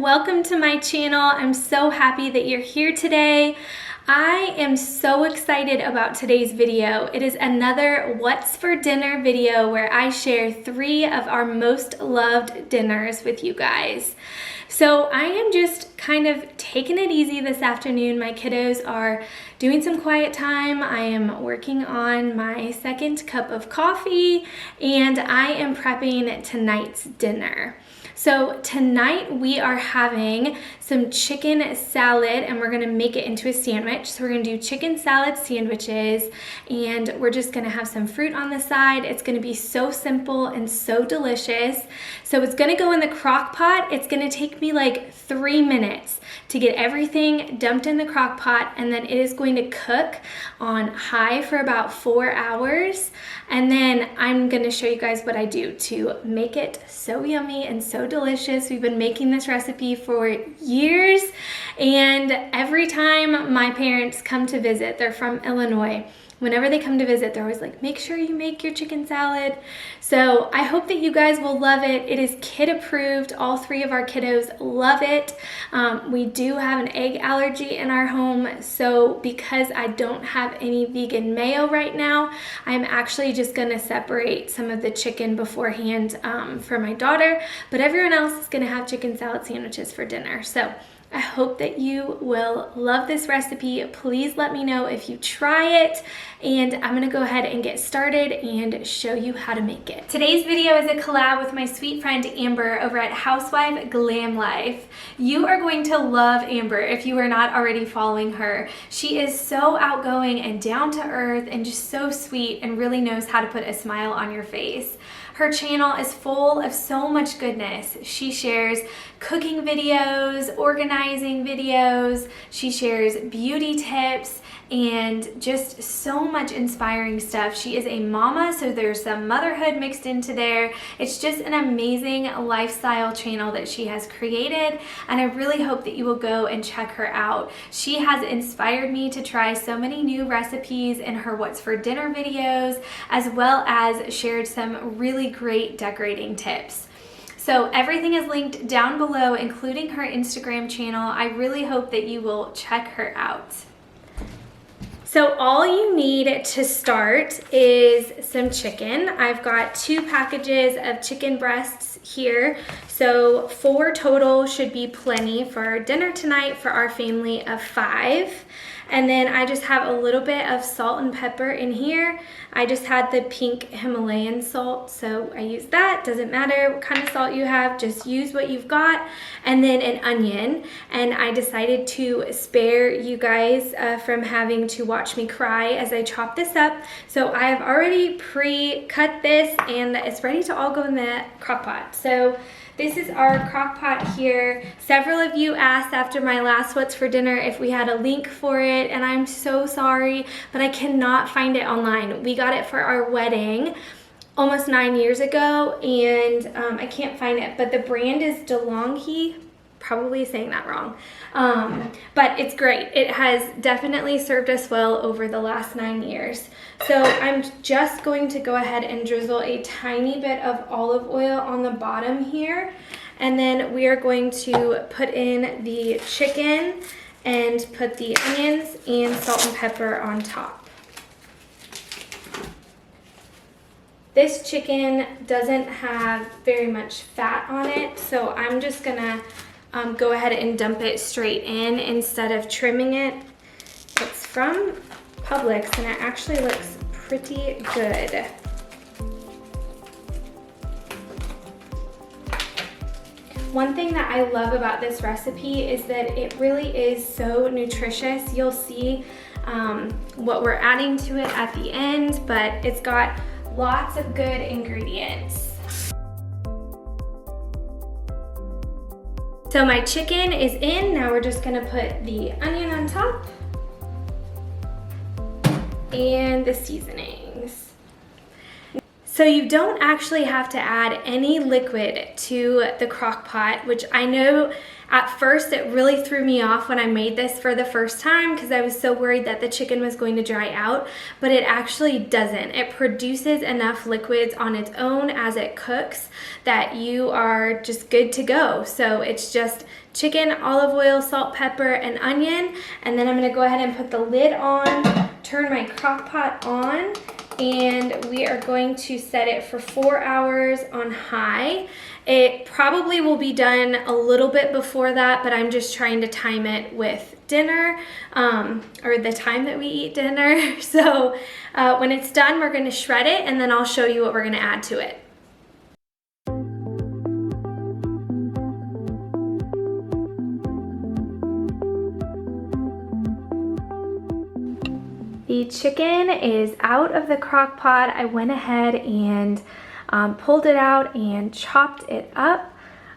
welcome to my channel. I'm so happy that you're here today. I am so excited about today's video. It is another What's for Dinner video where I share 3 of our most loved dinners with you guys. So I am just kind of taking it easy this afternoon. My kiddos are doing some quiet time. I am working on my second cup of coffee and I am prepping tonight's dinner. So tonight we are having some chicken salad and we're gonna make it into a sandwich. So we're gonna do chicken salad sandwiches and we're just gonna have some fruit on the side. It's gonna be so simple and so delicious. So it's gonna go in the crock pot. It's gonna take me like 3 minutes to get everything dumped in the crock pot, and then it is going to cook on high for about 4 hours. And then I'm gonna show you guys what I do to make it so yummy and so delicious. We've been making this recipe for years, and every time my parents come to visit, they're from Illinois, whenever they come to visit, they're always like, make sure you make your chicken salad. So I hope that you guys will love it. It is kid approved. All 3 of our kiddos love it. We do have an egg allergy in our home. So because I don't have any vegan mayo right now, I'm actually just gonna separate some of the chicken beforehand for my daughter, but everyone else is gonna have chicken salad sandwiches for dinner. So I hope that you will love this recipe. Please let me know if you try it, and I'm gonna go ahead and get started and show you how to make it. Today's video is a collab with my sweet friend Amber over at Housewife Glam Life. You are going to love Amber if you are not already following her. She is so outgoing and down to earth and just so sweet and really knows how to put a smile on your face. Her channel is full of so much goodness. She shares cooking videos, organizing videos, she shares beauty tips, and just so much inspiring stuff. She is a mama, so there's some motherhood mixed into there. It's just an amazing lifestyle channel that she has created, and I really hope that you will go and check her out. She has inspired me to try so many new recipes in her What's for Dinner videos, as well as shared some really great decorating tips. So everything is linked down below, including her Instagram channel. I really hope that you will check her out. So all you need to start is some chicken. I've got 2 packages of chicken breasts here. So 4 total should be plenty for dinner tonight for our family of 5. And then I just have a little bit of salt and pepper in here. I just had the pink Himalayan salt, so I used that. Doesn't matter what kind of salt you have, just use what you've got. And then an onion. And I decided to spare you guys from having to watch me cry as I chop this up. So I have already pre-cut this and it's ready to all go in the crock pot. So this is our crock pot here. Several of you asked after my last What's for Dinner if we had a link for it, and I'm so sorry, but I cannot find it online. We got it for our wedding almost 9 years ago, and I can't find it, but the brand is DeLonghi. Probably saying that wrong, but it's great. It has definitely served us well over the last 9 years. So I'm just going to go ahead and drizzle a tiny bit of olive oil on the bottom here, and then we are going to put in the chicken and put the onions and salt and pepper on top. This chicken doesn't have very much fat on it, so I'm just gonna go ahead and dump it straight in instead of trimming it. It's from Publix and it actually looks pretty good. One thing that I love about this recipe is that it really is so nutritious. You'll see what we're adding to it at the end, but it's got lots of good ingredients. So my chicken is in. Now we're just gonna put the onion on top and the seasonings. So you don't actually have to add any liquid to the crock pot, which I know At first, it really threw me off when I made this for the first time because I was so worried that the chicken was going to dry out, but it actually doesn't. It produces enough liquids on its own as it cooks that you are just good to go. So it's just chicken, olive oil, salt, pepper, and onion. And then I'm gonna go ahead and put the lid on, turn my crock pot on, and we are going to set it for 4 hours on high. It probably will be done a little bit before that, but I'm just trying to time it with dinner, or the time that we eat dinner. So when it's done, we're gonna shred it, and then I'll show you what we're gonna add to it. The chicken is out of the crock pot. I went ahead and pulled it out and chopped it up.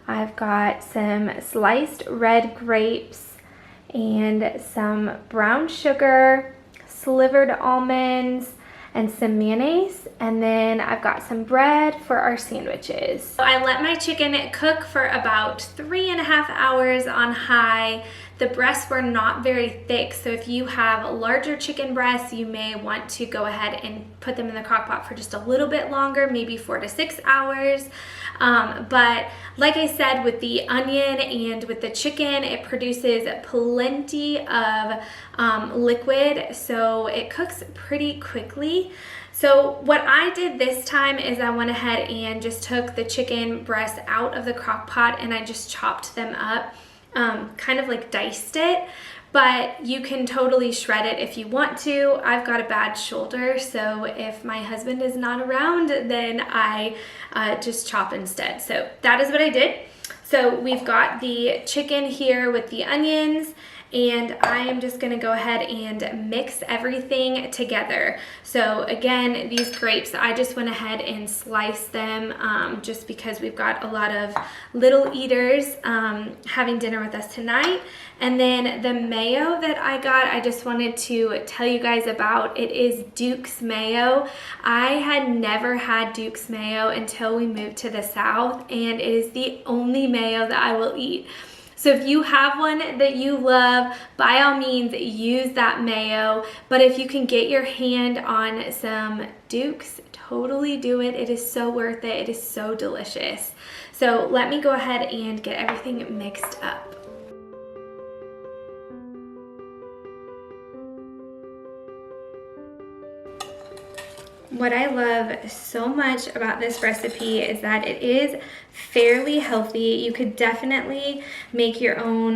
I've got some sliced red grapes and some brown sugar, slivered almonds, and some mayonnaise, and then I've got some bread for our sandwiches. So I let my chicken cook for about 3.5 hours on high. The breasts were not very thick, so if you have larger chicken breasts, you may want to go ahead and put them in the crock pot for just a little bit longer, maybe 4 to 6 hours. But like I said, with the onion and with the chicken, it produces plenty of liquid, so it cooks pretty quickly. So what I did this time is I went ahead and just took the chicken breasts out of the crock pot and I just chopped them up, kind of like diced it. But you can totally shred it if you want to. I've got a bad shoulder, so if my husband is not around, then I just chop instead. So that is what I did. So we've got the chicken here with the onions, and I am just gonna go ahead and mix everything together. So again, these grapes, I just went ahead and sliced them just because we've got a lot of little eaters having dinner with us tonight. And then the mayo that I got, I just wanted to tell you guys about. It is Duke's mayo. I had never had Duke's mayo until we moved to the South, and it is the only mayo that I will eat. So if you have one that you love, by all means use that mayo. But if you can get your hand on some Duke's, totally do it. It is so worth it. It is so delicious. So let me go ahead and get everything mixed up. What I love so much about this recipe is that it is fairly healthy. You could definitely make your own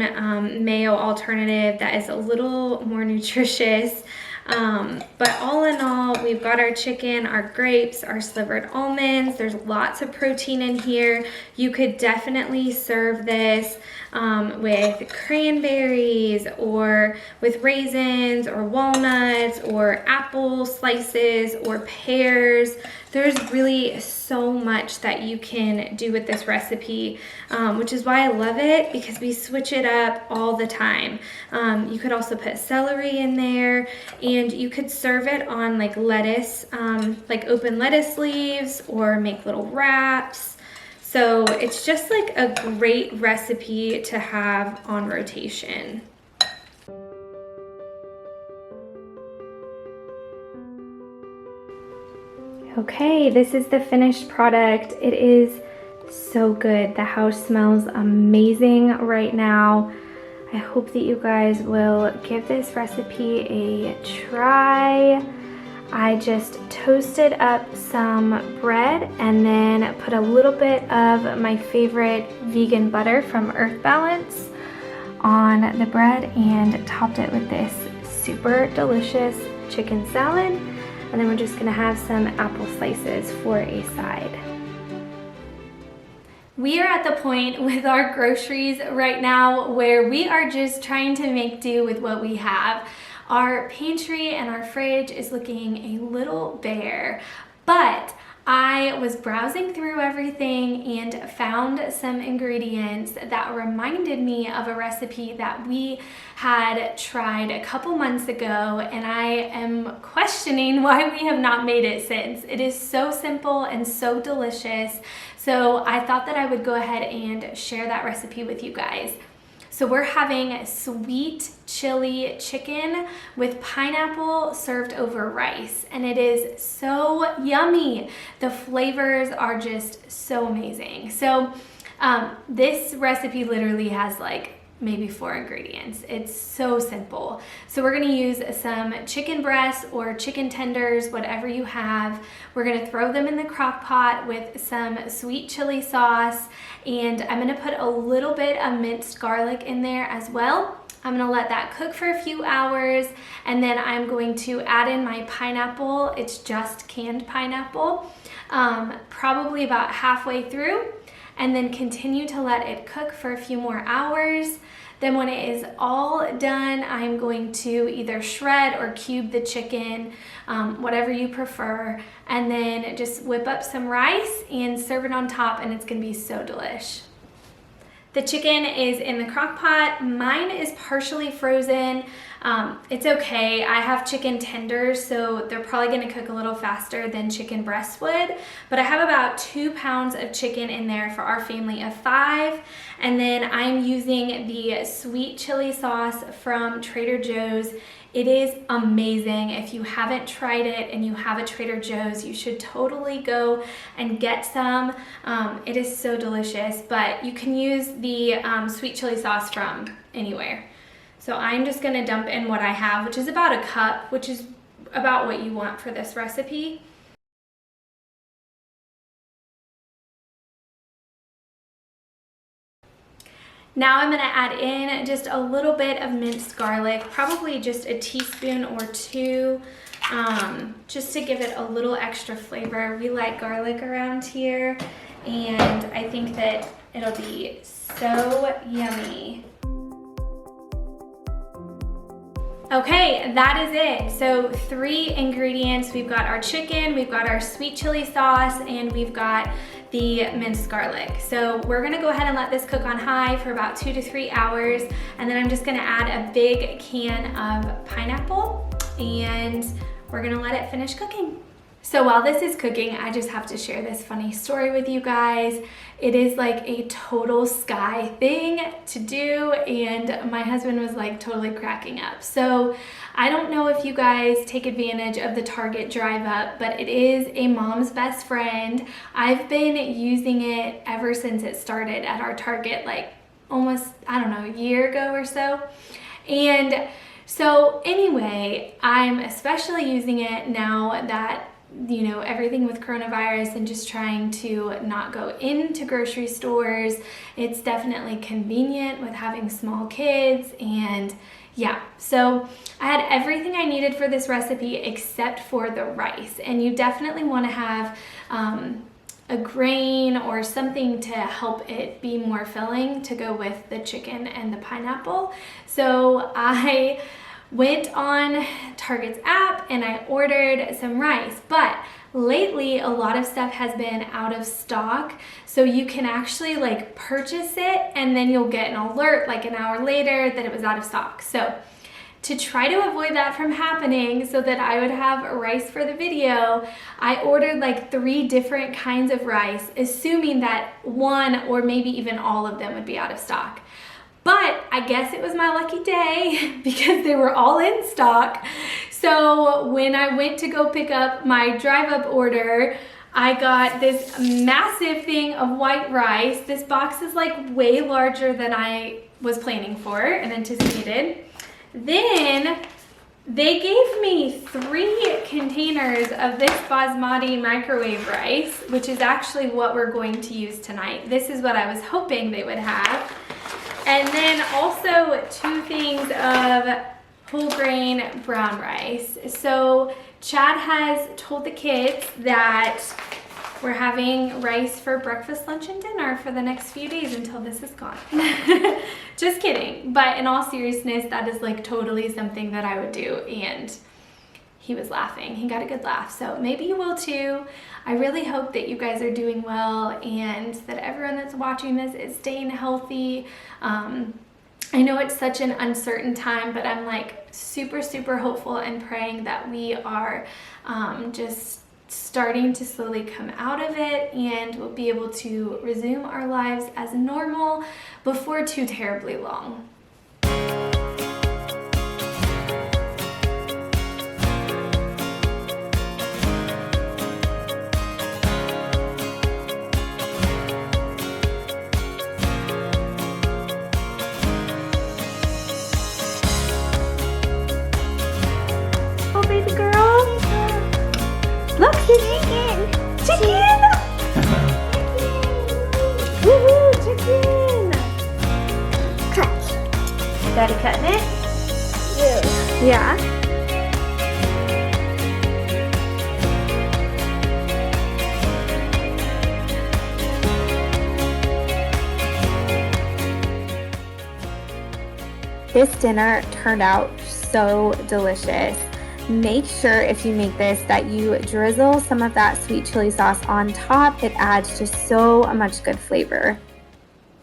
mayo alternative that is a little more nutritious. But all in all, we've got our chicken, our grapes, our slivered almonds. There's lots of protein in here. You could definitely serve this with cranberries or with raisins or walnuts or apple slices or pears. There's really so much that you can do with this recipe, which is why I love it, because we switch it up all the time. You could also put celery in there, and you could serve it on like lettuce, like open lettuce leaves, or make little wraps. So it's just like a great recipe to have on rotation. Okay, this is the finished product. It is so good. The house smells amazing right now. I hope that you guys will give this recipe a try. I just toasted up some bread and then put a little bit of my favorite vegan butter from Earth Balance on the bread and topped it with this super delicious chicken salad. And then we're just gonna have some apple slices for a side. We are at the point with our groceries right now where we are just trying to make do with what we have. Our pantry and our fridge is looking a little bare, but I was browsing through everything and found some ingredients that reminded me of a recipe that we had tried a couple months ago, and I am questioning why we have not made it since. It is so simple and so delicious, so I thought that I would go ahead and share that recipe with you guys. So we're having sweet chili chicken with pineapple served over rice, and it is so yummy. The flavors are just so amazing. So this recipe literally has like maybe 4 ingredients. It's so simple. So we're gonna use some chicken breasts or chicken tenders, whatever you have. We're gonna throw them in the crock pot with some sweet chili sauce, and I'm gonna put a little bit of minced garlic in there as well. I'm gonna let that cook for a few hours, and then I'm going to add in my pineapple. It's just canned pineapple, probably about halfway through, and then continue to let it cook for a few more hours. Then when it is all done, I'm going to either shred or cube the chicken, whatever you prefer, and then just whip up some rice and serve it on top, and it's gonna be so delish. The chicken is in the crock pot. Mine is partially frozen. It's okay. I have chicken tenders, so they're probably gonna cook a little faster than chicken breasts would. But I have about 2 pounds of chicken in there for our family of 5. And then I'm using the sweet chili sauce from Trader Joe's. It is amazing. If you haven't tried it and you have a Trader Joe's, you should totally go and get some. It is so delicious, but you can use the sweet chili sauce from anywhere. So I'm just gonna dump in what I have, which is about a cup, which is about what you want for this recipe. Now I'm gonna add in just a little bit of minced garlic, probably just a teaspoon or 2, just to give it a little extra flavor. We like garlic around here, and I think that it'll be so yummy. Okay, that is it. So 3 ingredients. We've got our chicken, we've got our sweet chili sauce, and we've got the minced garlic. So we're gonna go ahead and let this cook on high for about 2 to 3 hours, and then I'm just gonna add a big can of pineapple, and we're gonna let it finish cooking. So while this is cooking, I just have to share this funny story with you guys. It is like a total Sky thing to do, and my husband was like totally cracking up. So I don't know if you guys take advantage of the Target drive up, but it is a mom's best friend. I've been using it ever since it started at our Target, like almost, I don't know, a year ago or so. And so anyway, I'm especially using it now that, you know, everything with coronavirus and just trying to not go into grocery stores. It's definitely convenient with having small kids, and yeah, so I had everything I needed for this recipe except for the rice, and you definitely want to have a grain or something to help it be more filling to go with the chicken and the pineapple. So I went on Target's app and I ordered some rice, but lately a lot of stuff has been out of stock, so you can actually like purchase it and then you'll get an alert like an hour later that it was out of stock. So to try to avoid that from happening so that I would have rice for the video, I ordered like 3 different kinds of rice, assuming that one or maybe even all of them would be out of stock. But I guess it was my lucky day because they were all in stock. So when I went to go pick up my drive-up order, I got this massive thing of white rice. This box is like way larger than I was planning for and anticipated. Then they gave me 3 containers of this basmati microwave rice, which is actually what we're going to use tonight. This is what I was hoping they would have. And then also 2 things of whole grain brown rice. So Chad has told the kids that we're having rice for breakfast, lunch, and dinner for the next few days until this is gone. Just kidding. But in all seriousness, that is like totally something that I would do, and he was laughing. He got a good laugh, so maybe you will too. I really hope that you guys are doing well and that everyone that's watching this is staying healthy. I know it's such an uncertain time, but I'm like super, super hopeful and praying that we are just starting to slowly come out of it, and we'll be able to resume our lives as normal before too terribly long. Look, chicken! Chicken! Woohoo, chicken! Cut. Daddy cutting it? Yeah. This dinner turned out so delicious. Make sure if you make this that you drizzle some of that sweet chili sauce on top. It adds just so much good flavor.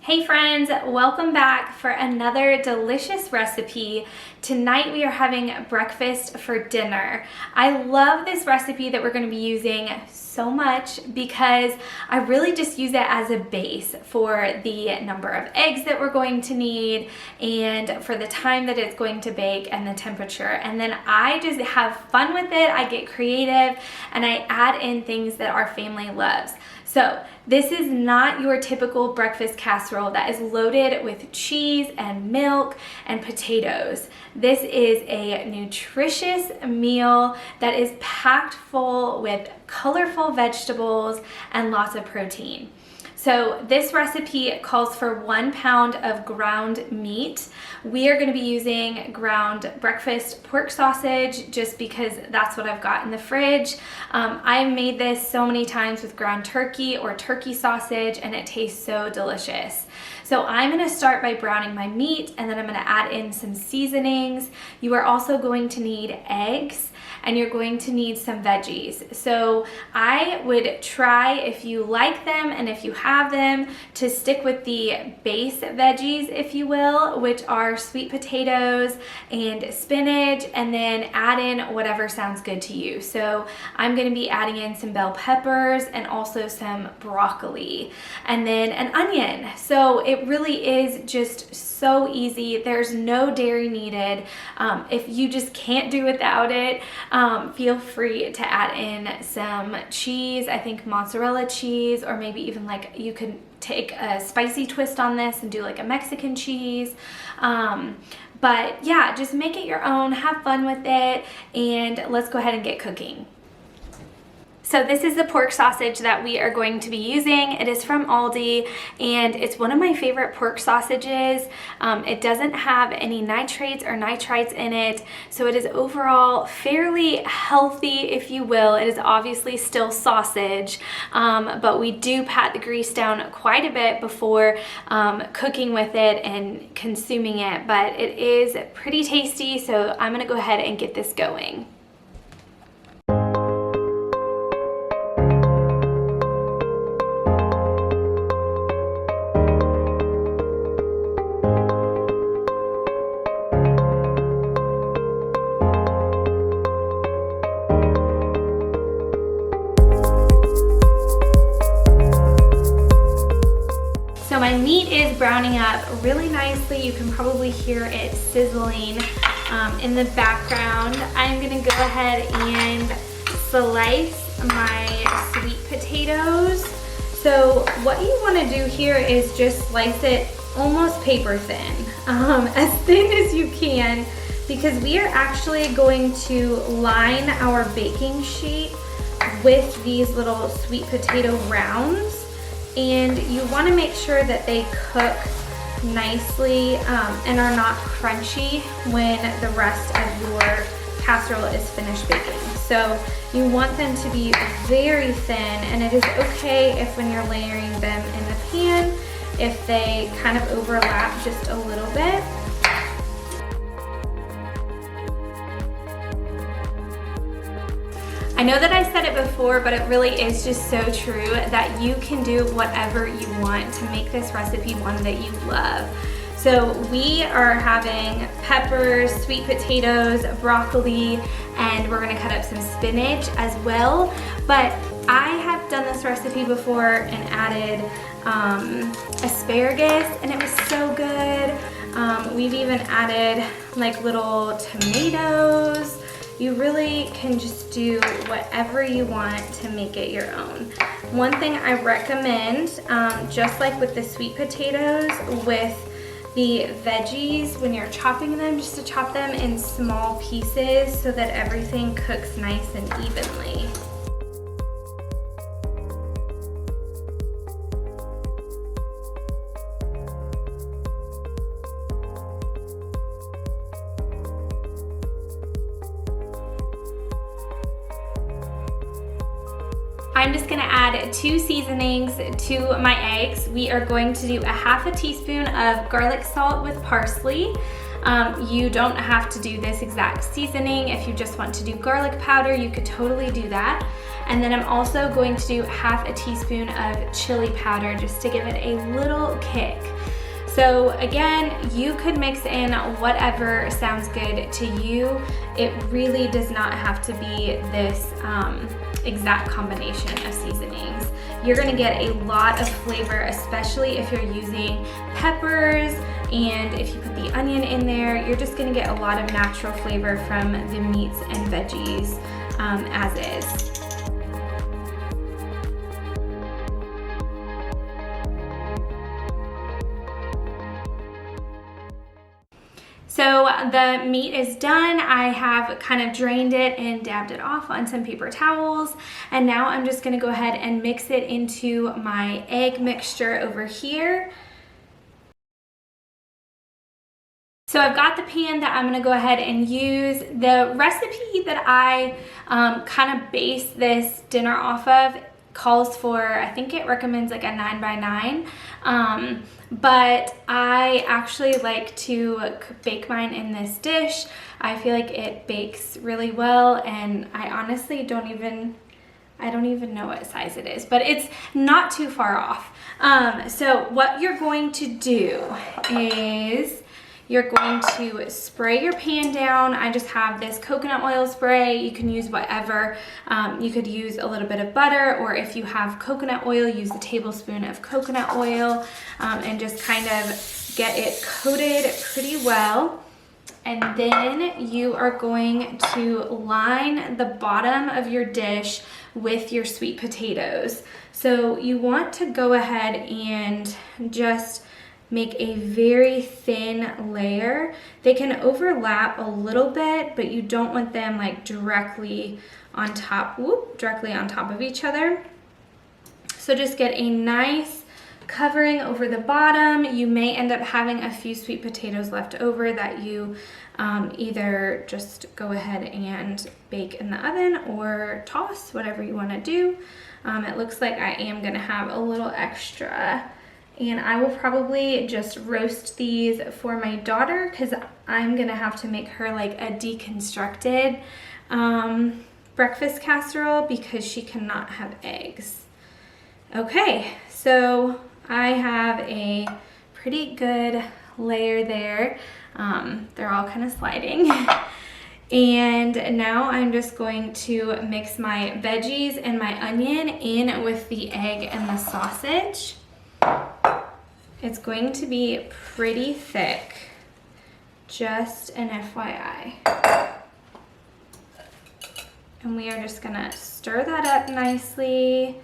Hey friends, welcome back for another delicious recipe. Tonight we are having breakfast for dinner. I love this recipe that we're going to be using so much because I really just use it as a base for the number of eggs that we're going to need and for the time that it's going to bake and the temperature. And then I just have fun with it. I get creative and I add in things that our family loves. So this is not your typical breakfast casserole that is loaded with cheese and milk and potatoes. This is a nutritious meal that is packed full with colorful vegetables and lots of protein. So this recipe calls for 1 pound of ground meat. We are going to be using ground breakfast pork sausage just because that's what I've got in the fridge. I made this so many times with ground turkey or turkey sausage and it tastes so delicious. So I'm going to start by browning my meat and then I'm going to add in some seasonings. You are also going to need eggs and you're going to need some veggies. So I would try, if you like them and if you have them, to stick with the base veggies, if you will, which are sweet potatoes and spinach, and then add in whatever sounds good to you. So I'm going to be adding in some bell peppers and also some broccoli and then an onion. So it really is just so easy. There's no dairy needed. If you just can't do without it, feel free to add in some cheese. I think mozzarella cheese, or maybe even like you could take a spicy twist on this and do like a Mexican cheese. But yeah, just make it your own, have fun with it, and let's go ahead and get cooking. So this is the pork sausage that we are going to be using. It is from Aldi and it's one of my favorite pork sausages. It doesn't have any nitrates or nitrites in it, so it is overall fairly healthy, if you will. It is obviously still sausage, but we do pat the grease down quite a bit before cooking with it and consuming it, but it is pretty tasty, so I'm gonna go ahead and get this going. So my meat is browning up really nicely. You can probably hear it sizzling in the background. I'm gonna go ahead and slice my sweet potatoes. So what you wanna do here is just slice it almost paper thin, as thin as you can, because we are actually going to line our baking sheet with these little sweet potato rounds. And you want to make sure that they cook nicely and are not crunchy when the rest of your casserole is finished baking. So you want them to be very thin, and it is okay if when you're layering them in the pan, if they kind of overlap just a little bit. I know that I said it before, but it really is just so true that you can do whatever you want to make this recipe one that you love. So we are having peppers, sweet potatoes, broccoli, and we're gonna cut up some spinach as well. But I have done this recipe before and added asparagus, and it was so good. We've even added like little tomatoes. You really can just do whatever you want to make it your own. One thing I recommend, just like with the sweet potatoes, with the veggies, when you're chopping them, just to chop them in small pieces so that everything cooks nice and evenly. I'm just gonna add 2 seasonings to my eggs. We are going to do a ½ teaspoon of garlic salt with parsley. You don't have to do this exact seasoning. If you just want to do garlic powder, you could totally do that. And then I'm also going to do ½ teaspoon of chili powder just to give it a little kick. So again, you could mix in whatever sounds good to you. It really does not have to be this exact combination of seasonings. You're gonna get a lot of flavor, especially if you're using peppers, and if you put the onion in there, you're just gonna get a lot of natural flavor from the meats and veggies as is. So the meat is done. I have kind of drained it and dabbed it off on some paper towels. And now I'm just gonna go ahead and mix it into my egg mixture over here. So I've got the pan that I'm gonna go ahead and use. The recipe that I kind of base this dinner off of calls for, I think it recommends like a 9 by 9. But I actually like to bake mine in this dish. I feel like it bakes really well, and I honestly don't even know what size it is, but it's not too far off. So what you're going to do is you're going to spray your pan down. I just have this coconut oil spray. You can use whatever. You could use a little bit of butter, or if you have coconut oil, use a tablespoon of coconut oil, and just kind of get it coated pretty well. And then you are going to line the bottom of your dish with your sweet potatoes. So you want to go ahead and just make a very thin layer. They can overlap a little bit, but you don't want them like directly on top of each other. So just get a nice covering over the bottom. You may end up having a few sweet potatoes left over that you either just go ahead and bake in the oven or toss, whatever you want to do. It looks like I am gonna have a little extra, and I will probably just roast these for my daughter because I'm gonna have to make her like a deconstructed breakfast casserole because she cannot have eggs. Okay, so I have a pretty good layer there. They're all kind of sliding. And now I'm just going to mix my veggies and my onion in with the egg and the sausage. It's going to be pretty thick, just an FYI. And we are just gonna stir that up nicely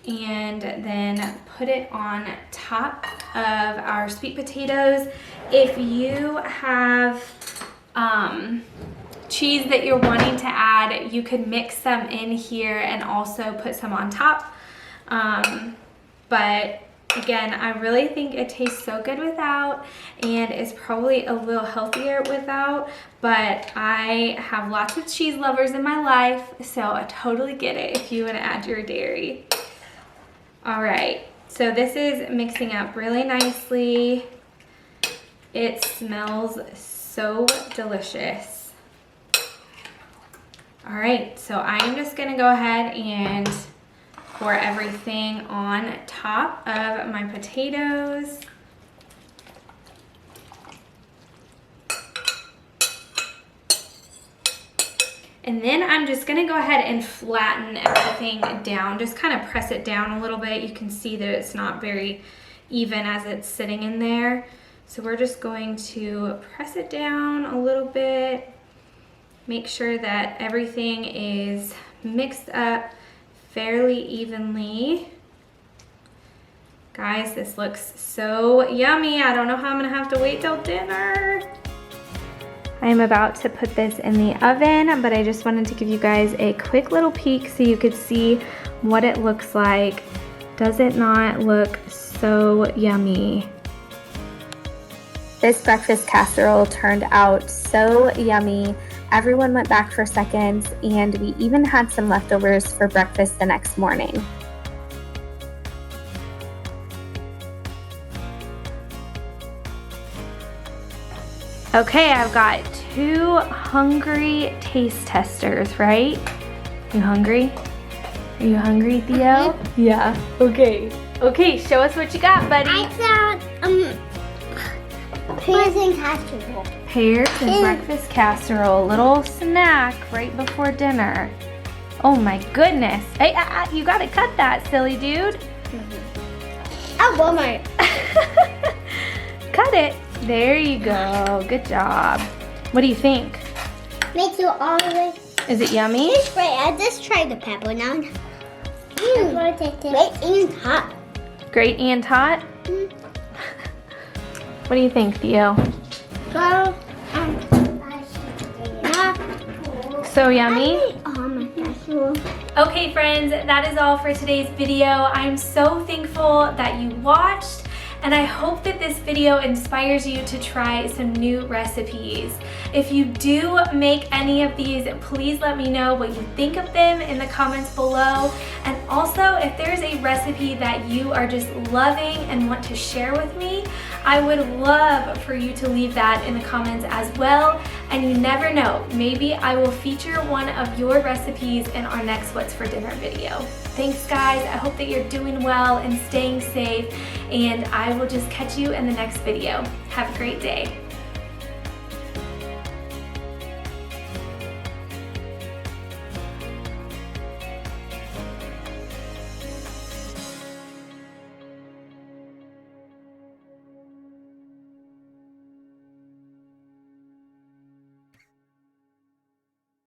and then put it on top of our sweet potatoes. If you have cheese that you're wanting to add, you could mix some in here and also put some on top. But again, I really think it tastes so good without, and is probably a little healthier without, but I have lots of cheese lovers in my life, so I totally get it if you want to add your dairy. All right, so this is mixing up really nicely. It smells so delicious. All right, so I'm just gonna go ahead and pour everything on top of my potatoes. And then I'm just gonna go ahead and flatten everything down. Just kind of press it down a little bit. You can see that it's not very even as it's sitting in there. So we're just going to press it down a little bit. Make sure that everything is mixed up fairly evenly. Guys, this looks so yummy. I don't know how I'm gonna have to wait till dinner. I am about to put this in the oven, but I just wanted to give you guys a quick little peek so you could see what it looks like. Does it not look so yummy? This breakfast casserole turned out so yummy. Everyone went back for seconds, and we even had some leftovers for breakfast the next morning. Okay, I've got 2 hungry taste testers, right? You hungry? Are you hungry, Theo? Yeah, okay. Okay, show us what you got, buddy. I found pears and casserole. Pears and breakfast casserole, little snack right before dinner. Oh my goodness. Hey, you gotta cut that, silly dude. Oh, Walmart. Cut it. There you go. Good job. What do you think? Make you all the way. Is it yummy? It's great. I just tried the pepper now. Great and hot. Great and hot? What do you think, Theo? So yummy? Okay friends, that is all for today's video. I'm so thankful that you watched, and I hope that this video inspires you to try some new recipes. If you do make any of these, please let me know what you think of them in the comments below. And also, if there's a recipe that you are just loving and want to share with me, I would love for you to leave that in the comments as well. And you never know, maybe I will feature one of your recipes in our next What's for Dinner video. Thanks guys, I hope that you're doing well and staying safe, and I will just catch you in the next video. Have a great day.